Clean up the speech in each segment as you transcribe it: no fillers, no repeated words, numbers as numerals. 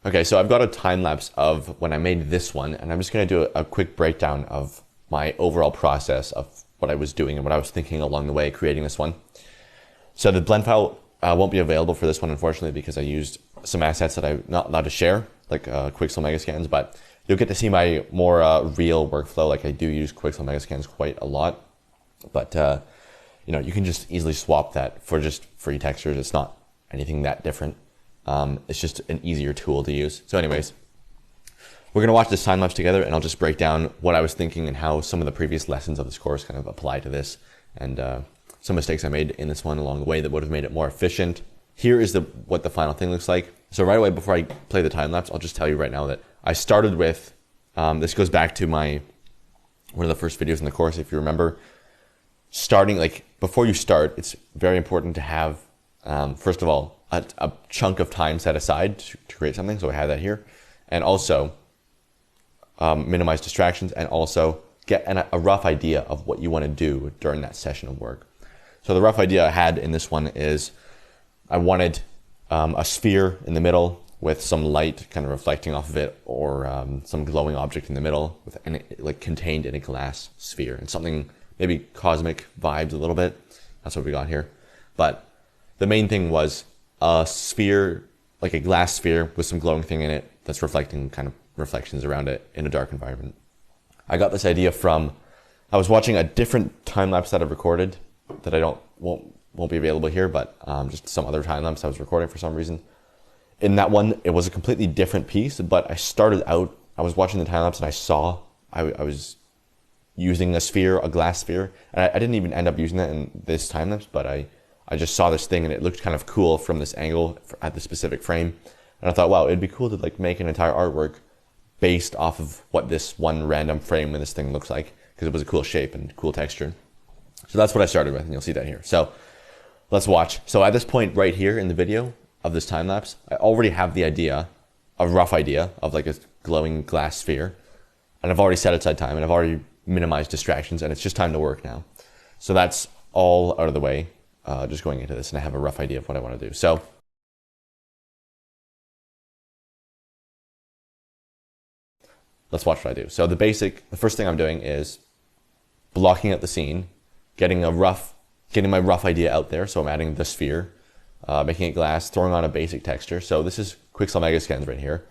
Okay, so I've got a time lapse of when I made this one, and I'm just going to do a quick breakdown of my overall process of what I was doing and what I was thinking along the way creating this one. So the blend file won't be available for this one, unfortunately, because I used some assets that I'm not allowed to share, like Quixel Megascans, but you'll get to see my more real workflow. Like I do use Quixel Megascans quite a lot, but you know, you can just easily swap that for just free textures. It's not anything that different. It's just an easier tool to use. So anyways, we're going to watch this time lapse together, and I'll just break down what I was thinking and how some of the previous lessons of this course kind of apply to this, and some mistakes I made in this one along the way that would have made it more efficient. Here is what the final thing looks like. So right away, before I play the time lapse, I'll just tell you right now that I started with, this goes back to one of the first videos in the course, if you remember. Starting, like, before you start, it's very important to have, first of all, a chunk of time set aside to create something. So I have that here. And also minimize distractions, and also get a rough idea of what you want to do during that session of work. So the rough idea I had in this one is I wanted a sphere in the middle with some light kind of reflecting off of it, or some glowing object in the middle with like contained in a glass sphere, and something maybe cosmic vibes a little bit. That's what we got here. But the main thing was a sphere, like a glass sphere with some glowing thing in it that's reflecting kind of reflections around it in a dark environment. I got this idea from, I was watching a different time lapse that I've recorded that I won't be available here, but just some other time lapse I was recording for some reason. In that one, it was a completely different piece, but I started out, I was watching the time lapse and I saw I was using a sphere, a glass sphere, and I didn't even end up using that in this time lapse, but I just saw this thing and it looked kind of cool from this angle at the specific frame. And I thought, wow, it'd be cool to like make an entire artwork based off of what this one random frame in this thing looks like, because it was a cool shape and cool texture. So that's what I started with, and you'll see that here. So let's watch. So at this point right here in the video of this time lapse, I already have the idea, a rough idea of like a glowing glass sphere, and I've already set aside time, and I've already minimized distractions, and it's just time to work now. So that's all out of the way, just going into this, and I have a rough idea of what I want to do. So let's watch what I do. So the first thing I'm doing is blocking out the scene, getting my rough idea out there. So I'm adding the sphere, making it glass, throwing on a basic texture. So this is Quixel Megascans right here.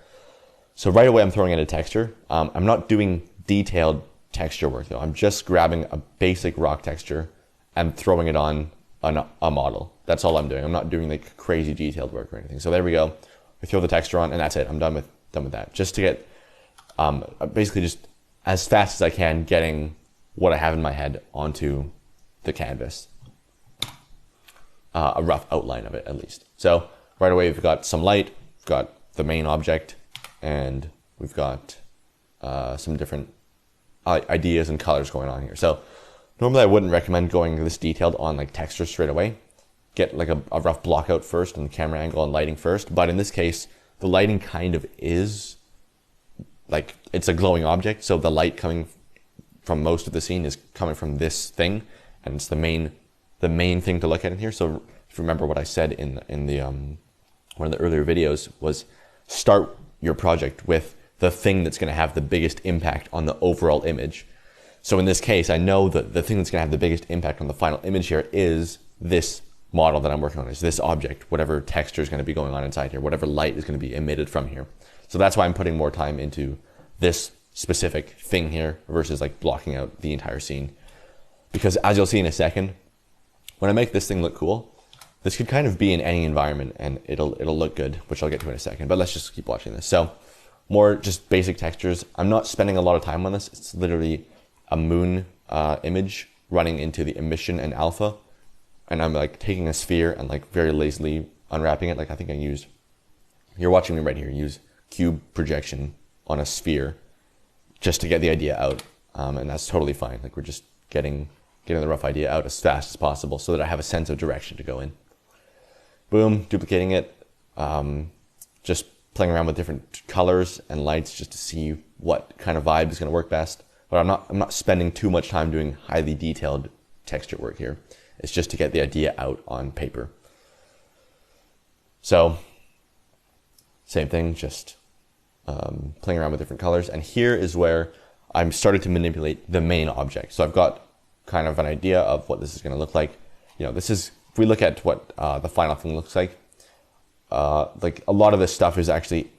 So right away I'm throwing in a texture. I'm not doing detailed texture work though. I'm just grabbing a basic rock texture and throwing it on a model. That's all I'm doing. I'm not doing like crazy detailed work or anything. So there we go. I throw the texture on, and that's it. I'm done with that. Just to get basically just as fast as I can getting what I have in my head onto the canvas. A rough outline of it at least. So right away we've got some light, we've got the main object, and we've got some different ideas and colors going on here. So normally I wouldn't recommend going this detailed on like texture straight away. Get like a rough block out first, and camera angle and lighting first. But in this case, the lighting kind of is like, it's a glowing object, so the light coming from most of the scene is coming from this thing, and it's the main thing to look at in here. So if you remember what I said in the one of the earlier videos, was start your project with the thing that's going to have the biggest impact on the overall image. So in this case, I know that the thing that's going to have the biggest impact on the final image here is this model that I'm working on, is this object, whatever texture is going to be going on inside here, whatever light is going to be emitted from here. So that's why I'm putting more time into this specific thing here versus like blocking out the entire scene. Because as you'll see in a second, when I make this thing look cool, this could kind of be in any environment and it'll look good, which I'll get to in a second. But let's just keep watching this. So more just basic textures. I'm not spending a lot of time on this. It's literally a moon image running into the emission and alpha. And I'm like taking a sphere and like very lazily unwrapping it. Like I think I used, you're watching me right here, use cube projection on a sphere just to get the idea out. And that's totally fine. Like we're just getting the rough idea out as fast as possible so that I have a sense of direction to go in. Boom, duplicating it. Just playing around with different colors and lights just to see what kind of vibe is going to work best. But I'm not spending too much time doing highly detailed texture work here. It's just to get the idea out on paper. So same thing, just playing around with different colors. And here is where I'm starting to manipulate the main object. So I've got kind of an idea of what this is going to look like. You know, this is, if we look at what the final thing looks like a lot of this stuff is actually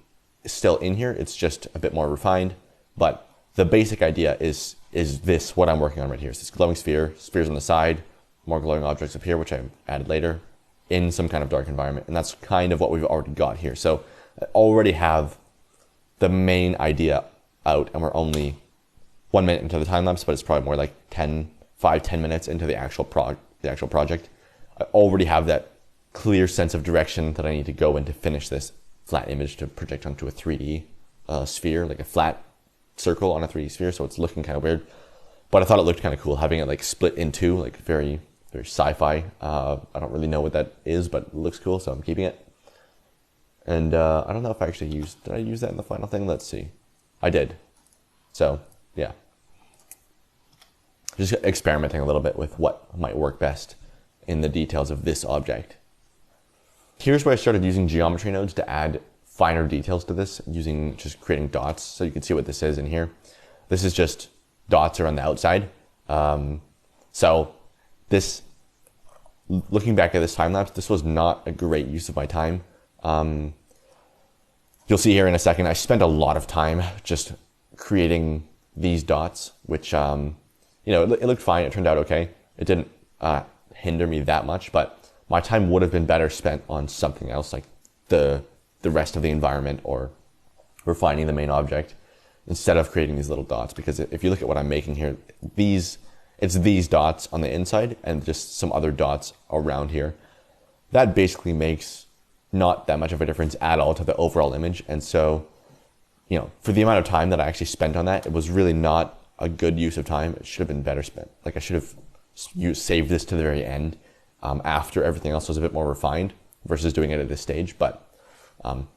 still in here. It's just a bit more refined, but the basic idea is this, what I'm working on right here. So this glowing sphere, spheres on the side, more glowing objects up here, which I added later, in some kind of dark environment. And that's kind of what we've already got here. So I already have the main idea out, and we're only 1 minute into the time lapse, but it's probably more like 10 minutes into the actual project. I already have that clear sense of direction that I need to go in to finish this flat image to project onto a 3D sphere, like a flat circle on a 3D sphere. So it's looking kind of weird, but I thought it looked kind of cool having it like split in two, like very, very sci-fi. I don't really know what that is, but it looks cool, so I'm keeping it. And I don't know if I actually did I use that in the final thing? Let's see. I did. So yeah, just experimenting a little bit with what might work best in the details of this object. Here's where I started using geometry nodes to add finer details to this, using just creating dots. So you can see what this is in here. This is just dots around the outside. So this, looking back at this time lapse, this was not a great use of my time. You'll see here in a second, I spent a lot of time just creating these dots, which, you know, it looked fine. It turned out okay. It didn't hinder me that much, but my time would have been better spent on something else, like the rest of the environment or refining the main object, instead of creating these little dots. Because if you look at what I'm making here, it's these dots on the inside and just some other dots around here. That basically makes not that much of a difference at all to the overall image. And so, you know, for the amount of time that I actually spent on that, it was really not a good use of time. It should have been better spent. Like I should have saved this to the very end, after everything else was a bit more refined, versus doing it at this stage. But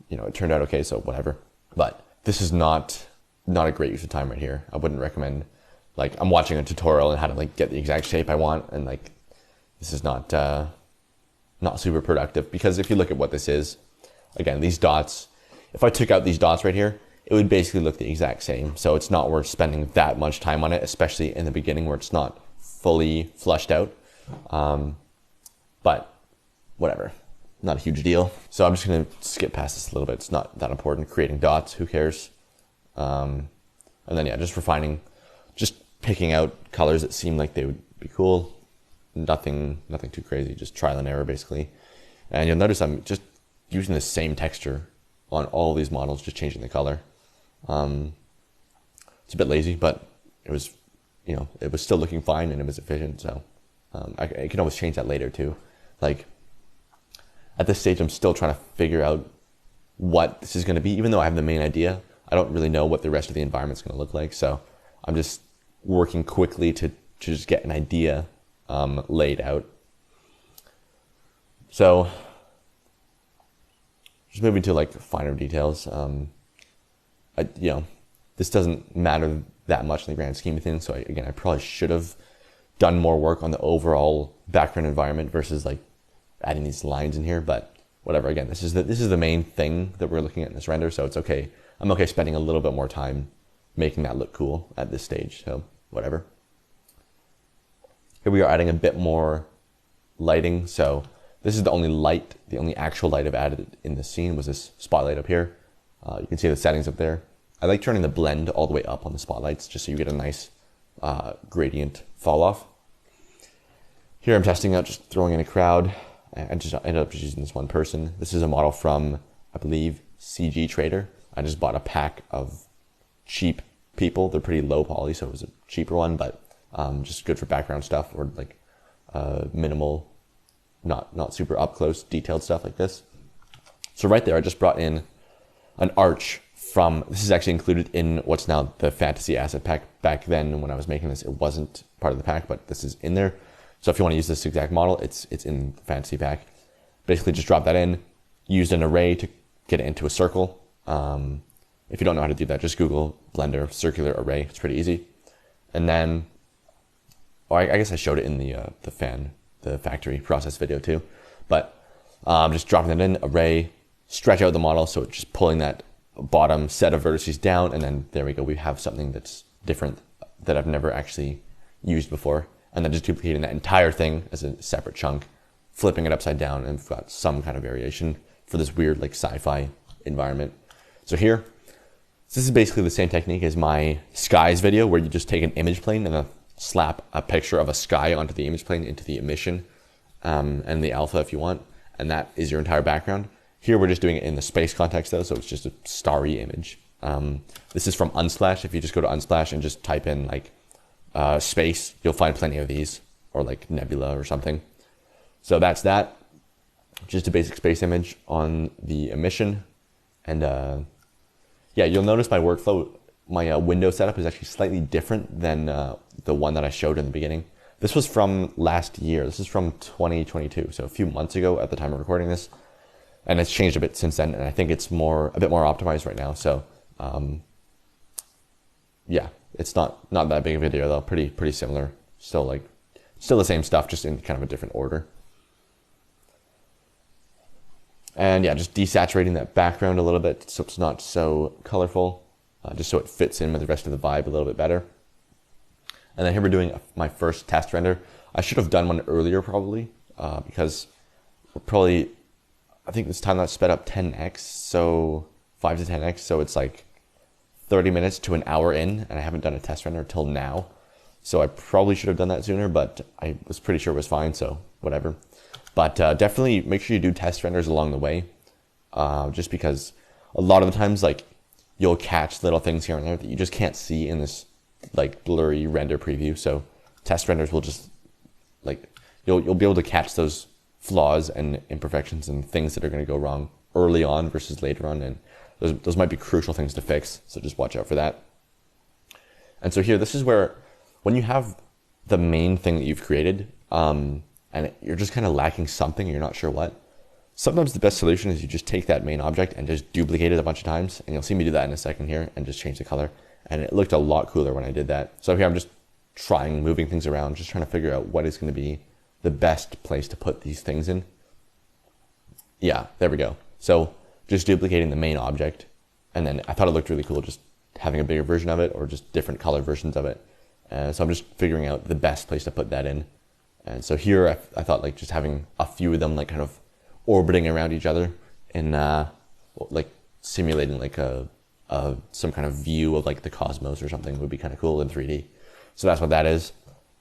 you know, it turned out okay, so whatever. But this is not a great use of time right here. I wouldn't recommend, like, I'm watching a tutorial on how to like get the exact shape I want, and like this is not super productive. Because if you look at what this is, again, these dots, if I took out these dots right here, it would basically look the exact same. So it's not worth spending that much time on it, especially in the beginning where it's not fully flushed out. But whatever, not a huge deal. So I'm just gonna skip past this a little bit. It's not that important. Creating dots, who cares? And then yeah, just refining, just picking out colors that seem like they would be cool. Nothing too crazy, just trial and error basically. And you'll notice I'm just using the same texture on all these models, just changing the color. It's a bit lazy, but it was, you know, it was still looking fine and it was efficient. So I can always change that later too. Like at this stage, I'm still trying to figure out what this is going to be. Even though I have the main idea, I don't really know what the rest of the environment's going to look like. So I'm just working quickly to just get an idea laid out. So just moving to like finer details. You know, this doesn't matter that much in the grand scheme of things. So I probably should have done more work on the overall background environment versus like adding these lines in here, but whatever. Again, this is the main thing that we're looking at in this render, so it's okay. I'm okay spending a little bit more time making that look cool at this stage, so whatever. Here we are adding a bit more lighting. So this is the only actual light I've added in the scene was this spotlight up here. You can see the settings up there. I like turning the blend all the way up on the spotlights just so you get a nice gradient fall off. Here I'm testing out just throwing in a crowd. I just ended up just using this one person. This is a model from, I believe, CG Trader. I just bought a pack of cheap people. They're pretty low poly, so it was a cheaper one, but just good for background stuff or like minimal, not super up close detailed stuff like this. So right there, I just brought in an arch from, this is actually included in what's now the fantasy asset pack. Back then when I was making this, it wasn't part of the pack, but this is in there. So if you want to use this exact model, it's in the fantasy pack. Basically just drop that in, used an array to get it into a circle. If you don't know how to do that, just Google Blender circular array. It's pretty easy. And then, I guess I showed it in the factory process video too. But just dropping it in, array, stretch out the model, so it's just pulling that bottom set of vertices down, and then there we go. We have something that's different that I've never actually used before. And then just duplicating that entire thing as a separate chunk, flipping it upside down, and we've got some kind of variation for this weird like sci-fi environment. So here, this is basically the same technique as my skies video, where you just take an image plane and then slap a picture of a sky onto the image plane into the emission and the alpha if you want, and that is your entire background. Here we're just doing it in the space context though, so it's just a starry image. This is from Unsplash. If you just go to Unsplash and just type in like space, you'll find plenty of these, or like nebula or something. So that's that. Just a basic space image on the emission. And yeah, you'll notice my workflow, my window setup is actually slightly different than the one that I showed in the beginning. This was from last year. This is from 2022, so a few months ago at the time of recording this. And it's changed a bit since then, and I think it's a bit more optimized right now. So yeah, it's not that big a video though. Pretty similar. Still the same stuff, just in kind of a different order. And yeah, just desaturating that background a little bit so it's not so colorful, just so it fits in with the rest of the vibe a little bit better. And then here we're doing my first test render. I should have done one earlier probably, because we're probably, I think this time lapse sped up 10x, so 5 to 10x, so it's like 30 minutes to an hour in, and I haven't done a test render till now. So I probably should have done that sooner, but I was pretty sure it was fine, so whatever. But definitely make sure you do test renders along the way, just because a lot of the times, like, you'll catch little things here and there that you just can't see in this like blurry render preview. So test renders will just like, you'll be able to catch those flaws and imperfections and things that are going to go wrong early on versus later on, and those might be crucial things to fix, so just watch out for that. And so here, this is where, when you have the main thing that you've created, and you're just kind of lacking something and you're not sure what, sometimes the best solution is you just take that main object and just duplicate it a bunch of times, and you'll see me do that in a second here, and just change the color, and it looked a lot cooler when I did that. So here I'm just moving things around, just trying to figure out what is going to be the best place to put these things in. Yeah, there we go. So just duplicating the main object, and then I thought it looked really cool just having a bigger version of it, or just different color versions of it. So I'm just figuring out the best place to put that in. And so here I thought like just having a few of them like kind of orbiting around each other and like simulating like some kind of view of like the cosmos or something would be kind of cool in 3D. So that's what that is.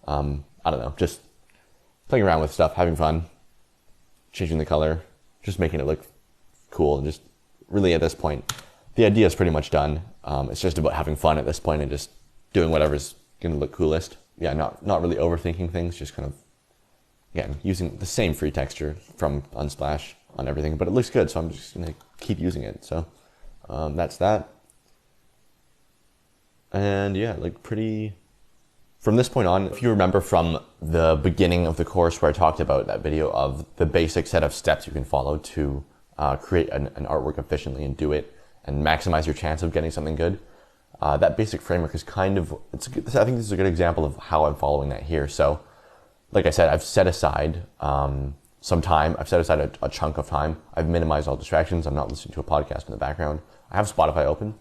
I don't know, just playing around with stuff, having fun, changing the color, just making it look cool, and just really at this point, the idea is pretty much done. It's just about having fun at this point and just doing whatever's going to look coolest. Yeah, not really overthinking things, just kind of, again, using the same free texture from Unsplash on everything, but it looks good, so I'm just going to keep using it. So that's that. And yeah, like pretty, from this point on, if you remember from the beginning of the course where I talked about that video of the basic set of steps you can follow to create an artwork efficiently and do it and maximize your chance of getting something good, that basic framework is kind of, I think this is a good example of how I'm following that here. So like I said, I've set aside some time. I've set aside a chunk of time. I've minimized all distractions. I'm not listening to a podcast in the background. I have Spotify open,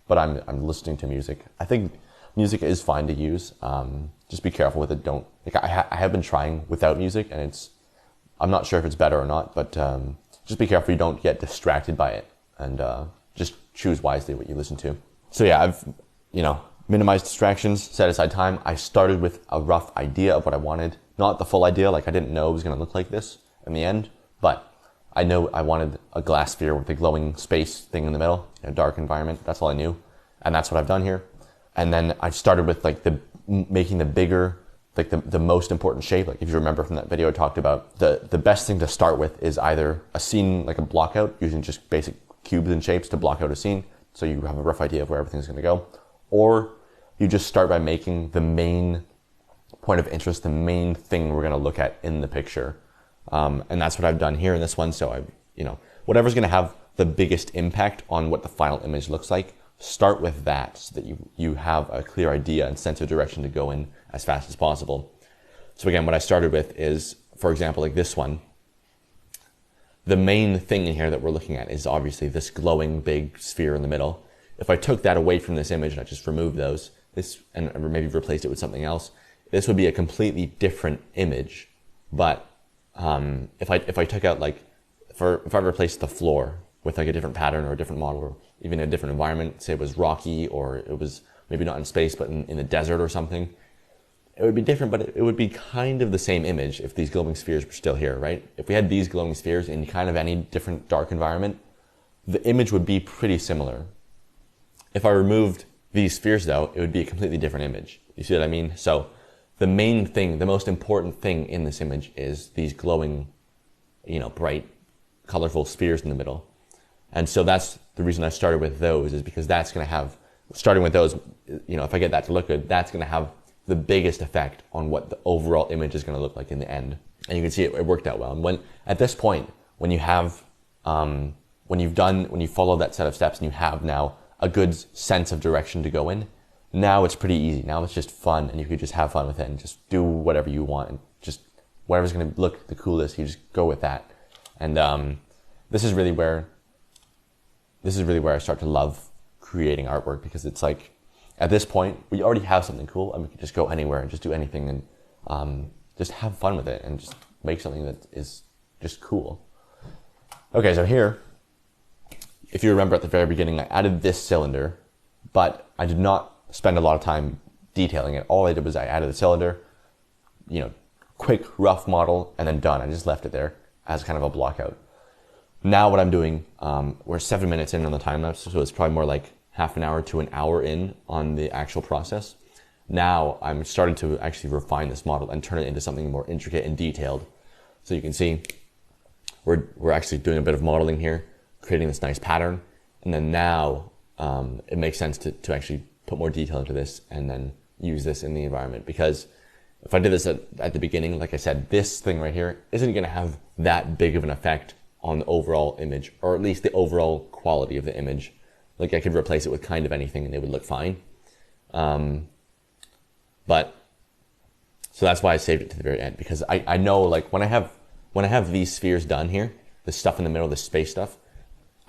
but I'm listening to music. I think music is fine to use. Just be careful with it. Don't, like, I have been trying without music, and I'm not sure if it's better or not, but just be careful you don't get distracted by it, and just choose wisely what you listen to. So yeah, I've, minimized distractions, set aside time. I started with a rough idea of what I wanted. Not the full idea, like I didn't know it was going to look like this in the end, but I know I wanted a glass sphere with a glowing space thing in the middle, in a dark environment. That's all I knew. And that's what I've done here. And then I started with like making the bigger, like the most important shape. Like if you remember from that video I talked about, the best thing to start with is either a scene, like a block out, using just basic cubes and shapes to block out a scene, so you have a rough idea of where everything's going to go. Or you just start by making the main point of interest, the main thing we're going to look at in the picture. And that's what I've done here in this one. So whatever's going to have the biggest impact on what the final image looks like, start with that so that you have a clear idea and sense of direction to go in as fast as possible. So again, what I started with is, for example, like this one. the main thing in here that we're looking at is obviously this glowing big sphere in the middle. If I took that away from this image and I just removed those, and maybe replaced it with something else, this would be a completely different image. But if I took out like, if I replaced the floor with like a different pattern or a different model, or even a different environment, say it was rocky or it was maybe not in space but in the desert or something, it would be different, but it would be kind of the same image if these glowing spheres were still here, right? If we had these glowing spheres in kind of any different dark environment, the image would be pretty similar. If I removed these spheres though, it would be a completely different image. You see what I mean? So the main thing, the most important thing in this image is these glowing, bright, colorful spheres in the middle. And so that's the reason I started with those, is because that's going to have, starting with those, if I get that to look good, that's going to have the biggest effect on what the overall image is going to look like in the end. And you can see it worked out well. And at this point, when you have, when you follow that set of steps and you have now a good sense of direction to go in, now it's pretty easy. Now it's just fun, and you could just have fun with it and just do whatever you want, and just whatever's going to look the coolest, you just go with that. And this is really where I start to love creating artwork, because it's like, at this point, we already have something cool, and we can just go anywhere and just do anything and just have fun with it and just make something that is just cool. Okay, so here, if you remember at the very beginning, I added this cylinder, but I did not spend a lot of time detailing it. All I did was I added the cylinder, quick, rough model, and then done. I just left it there as kind of a block out. Now what I'm doing, we're 7 minutes in on the time lapse, so it's probably more like half an hour to an hour in on the actual process. Now I'm starting to actually refine this model and turn it into something more intricate and detailed. So you can see we're actually doing a bit of modeling here, creating this nice pattern. And then now it makes sense to actually put more detail into this and then use this in the environment. Because if I did this at the beginning, like I said, this thing right here isn't going to have that big of an effect on the overall image, or at least the overall quality of the image. Like I could replace it with kind of anything and it would look fine. But so that's why I saved it to the very end, because I know, like, when I have these spheres done here, the stuff in the middle, the space stuff,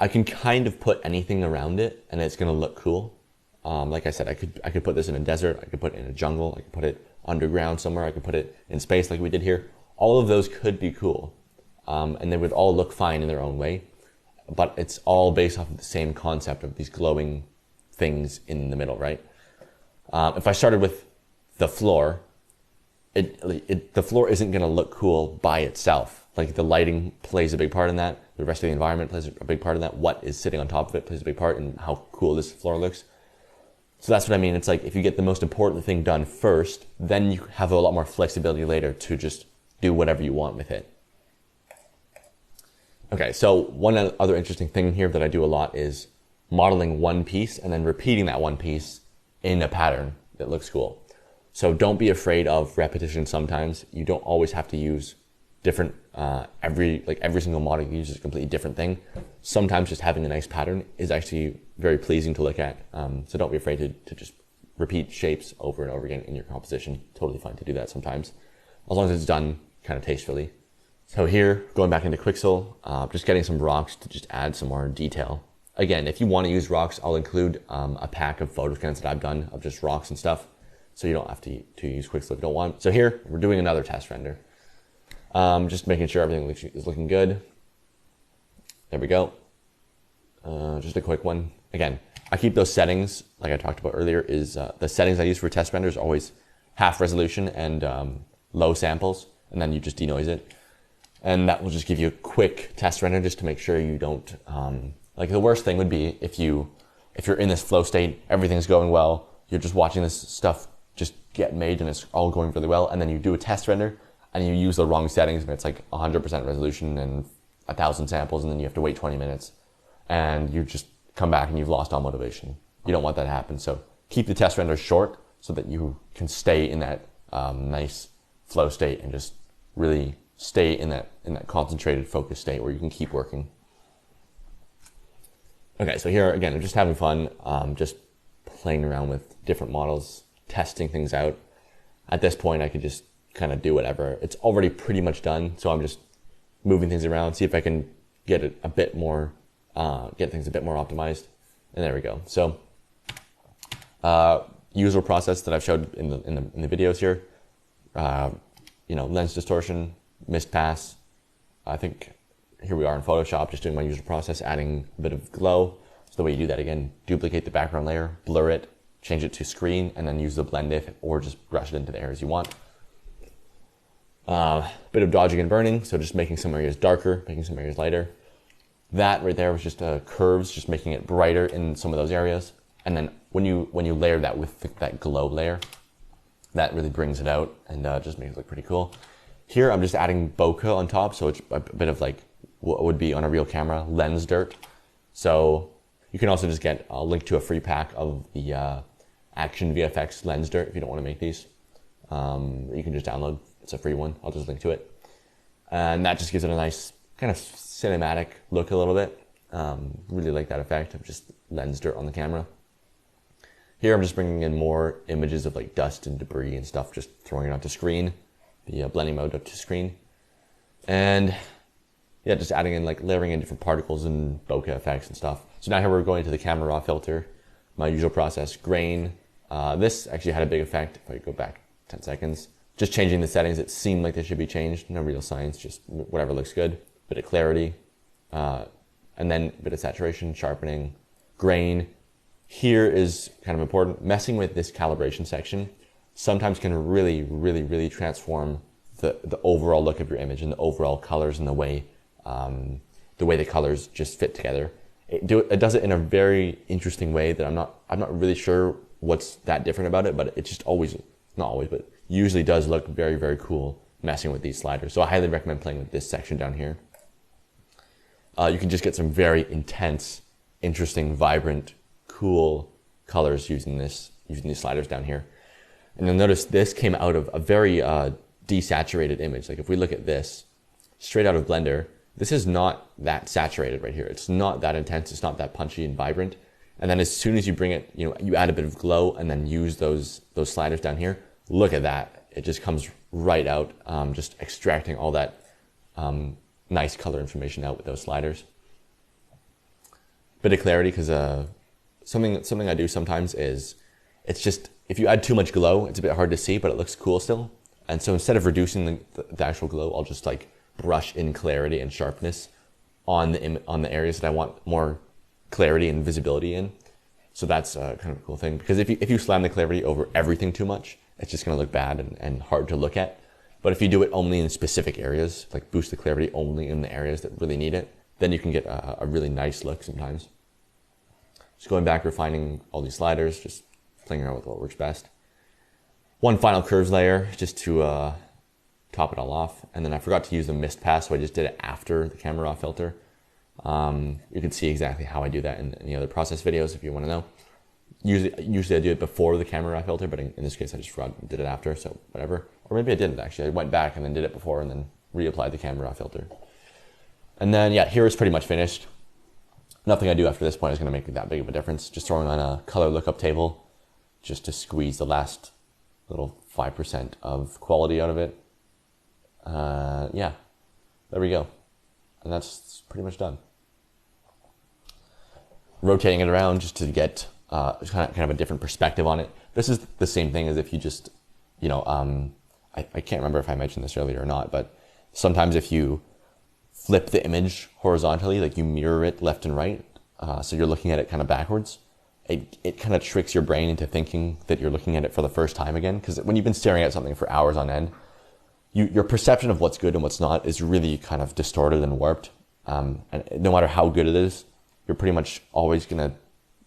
I can kind of put anything around it and it's going to look cool. Like I said, I could put this in a desert, I could put it in a jungle, I could put it underground somewhere, I could put it in space like we did here. All of those could be cool. And they would all look fine in their own way. But it's all based off of the same concept of these glowing things in the middle, right? If I started with the floor, the floor isn't going to look cool by itself. Like, the lighting plays a big part in that. The rest of the environment plays a big part in that. What is sitting on top of it plays a big part in how cool this floor looks. So that's what I mean. It's like, if you get the most important thing done first, then you have a lot more flexibility later to just do whatever you want with it. Okay, so one other interesting thing here that I do a lot is modeling one piece and then repeating that one piece in a pattern that looks cool. So don't be afraid of repetition sometimes. You don't always have to use different, every single model you use is a completely different thing. Sometimes just having a nice pattern is actually very pleasing to look at. So don't be afraid to just repeat shapes over and over again in your composition. Totally fine to do that sometimes, as long as it's done kind of tastefully. So here, going back into Quixel, just getting some rocks to just add some more detail. Again, if you want to use rocks, I'll include a pack of photo scans that I've done of just rocks and stuff, so you don't have to use Quixel if you don't want. So here, we're doing another test render. Just making sure everything is looking good. There we go. Just a quick one. Again, I keep those settings, like I talked about earlier, is the settings I use for test renders always half resolution and low samples, and then you just denoise it. And that will just give you a quick test render just to make sure you don't, like, the worst thing would be if you're in this flow state, everything's going well, you're just watching this stuff just get made and it's all going really well, and then you do a test render and you use the wrong settings and it's like 100% resolution and 1,000 samples, and then you have to wait 20 minutes and you just come back and you've lost all motivation. You don't want that to happen. So keep the test render short so that you can stay in that nice flow state and just really stay in that concentrated focus state where you can keep working. Okay, so here again, I'm just having fun, just playing around with different models, testing things out. At this point, I could just kind of do whatever. It's already pretty much done, so I'm just moving things around, see if I can get it a bit more, get things a bit more optimized. And there we go. So, usual process that I've showed in the videos here. Lens distortion, mist pass. I think here we are in Photoshop, just doing my usual process, adding a bit of glow. So the way you do that, again, duplicate the background layer, blur it, change it to screen, and then use the blend if, or just brush it into the areas you want. Bit of dodging and burning, so just making some areas darker, making some areas lighter. That right there was just curves, just making it brighter in some of those areas. And then when you layer that with that glow layer, that really brings it out and just makes it look pretty cool. Here I'm just adding bokeh on top, so it's a bit of like what would be on a real camera, lens dirt. So you can also just get a link to a free pack of the Action VFX lens dirt if you don't want to make these. You can just download, it's a free one, I'll just link to it. And that just gives it a nice kind of cinematic look a little bit. Really like that effect of just lens dirt on the camera. Here I'm just bringing in more images of like dust and debris and stuff, just throwing it onto screen, the blending mode up to screen. And yeah, just adding in like layering in different particles and bokeh effects and stuff. So now here we're going to the camera raw filter, my usual process, grain. This actually had a big effect. If I go back 10 seconds, just changing the settings, it seemed like they should be changed. No real science, just whatever looks good. Bit of clarity, and then a bit of saturation, sharpening, grain. Here is kind of important. Messing with this calibration section sometimes can really, really, really transform the overall look of your image and the overall colors and the way the colors just fit together. It does it in a very interesting way that I'm not really sure what's that different about it, but it just not always, but usually does look very, very cool messing with these sliders. So I highly recommend playing with this section down here. You can just get some very intense, interesting, vibrant, cool colors using these sliders down here. And you'll notice this came out of a very desaturated image. Like if we look at this straight out of Blender, this is not that saturated right here. It's not that intense. It's not that punchy and vibrant. And then as soon as you bring it, you add a bit of glow and then use those sliders down here. Look at that. It just comes right out, just extracting all that nice color information out with those sliders. Bit of clarity, because something I do sometimes is, it's just, if you add too much glow, it's a bit hard to see, but it looks cool still. And so instead of reducing the actual glow, I'll just like brush in clarity and sharpness on the areas that I want more clarity and visibility in. So that's kind of a cool thing, because if you slam the clarity over everything too much, it's just going to look bad and hard to look at. But if you do it only in specific areas, like boost the clarity only in the areas that really need it, then you can get a really nice look sometimes. Just going back, refining all these sliders, just playing around with what works best. One final curves layer just to top it all off. And then I forgot to use the mist pass, so I just did it after the camera raw filter. You can see exactly how I do that in the other process videos if you want to know. Usually I do it before the camera raw filter, but in this case I just forgot and did it after, so whatever. Or maybe I didn't actually. I went back and then did it before and then reapplied the camera raw filter. And then yeah, here it's pretty much finished. Nothing I do after this point is going to make that big of a difference. Just throwing on a color lookup table just to squeeze the last little 5% of quality out of it. Yeah, there we go. And that's pretty much done. Rotating it around just to get kind of a different perspective on it. This is the same thing as if you just, I can't remember if I mentioned this earlier or not, but sometimes if you flip the image horizontally, like you mirror it left and right, so you're looking at it kind of backwards, it kind of tricks your brain into thinking that you're looking at it for the first time again. Because when you've been staring at something for hours on end, your perception of what's good and what's not is really kind of distorted and warped. And no matter how good it is, you're pretty much always going to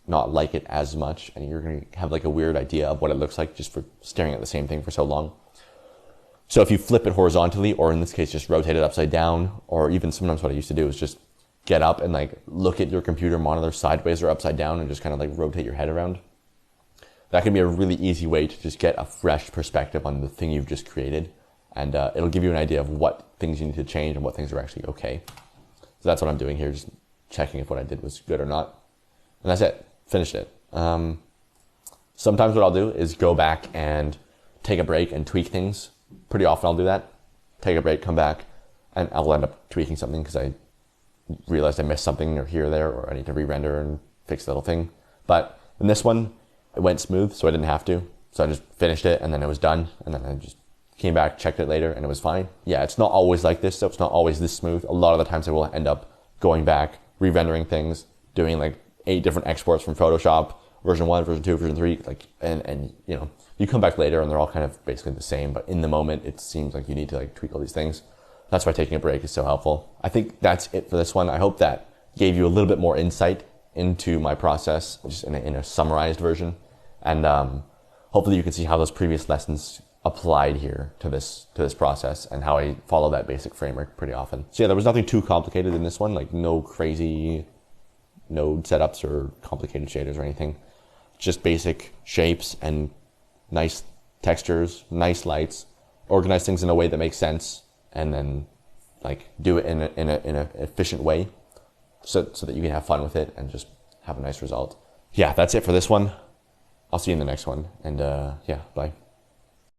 not like it as much, and you're going to have like a weird idea of what it looks like just for staring at the same thing for so long. So if you flip it horizontally, or in this case just rotate it upside down, or even sometimes what I used to do is just get up and like look at your computer monitor sideways or upside down and just kind of like rotate your head around. That can be a really easy way to just get a fresh perspective on the thing you've just created, and it'll give you an idea of what things you need to change and what things are actually okay. So that's what I'm doing here, just checking if what I did was good or not. And that's it. Finished it. Sometimes what I'll do is go back and take a break and tweak things. Pretty often I'll do that. Take a break, come back, and I'll end up tweaking something because I realized I missed something or here or there, or I need to re-render and fix the little thing. But in this one, it went smooth, so I didn't have to. So I just finished it and then it was done. And then I just came back, checked it later, and it was fine. Yeah, it's not always like this, so it's not always this smooth. A lot of the times I will end up going back, re-rendering things, doing like 8 different exports from Photoshop, version 1, version 2, version 3, like, and you know, you come back later and they're all kind of basically the same, but in the moment it seems like you need to like tweak all these things. That's why taking a break is so helpful. I think that's it for this one. I hope that gave you a little bit more insight into my process, just in a summarized version. And hopefully you can see how those previous lessons applied here to this process and how I follow that basic framework pretty often. So yeah, there was nothing too complicated in this one, like no crazy node setups or complicated shaders or anything. Just basic shapes and nice textures, nice lights, organize things in a way that makes sense, and then like do it in an efficient way so that you can have fun with it and just have a nice result. Yeah, that's it for this one. I'll see you in the next one, and yeah, bye.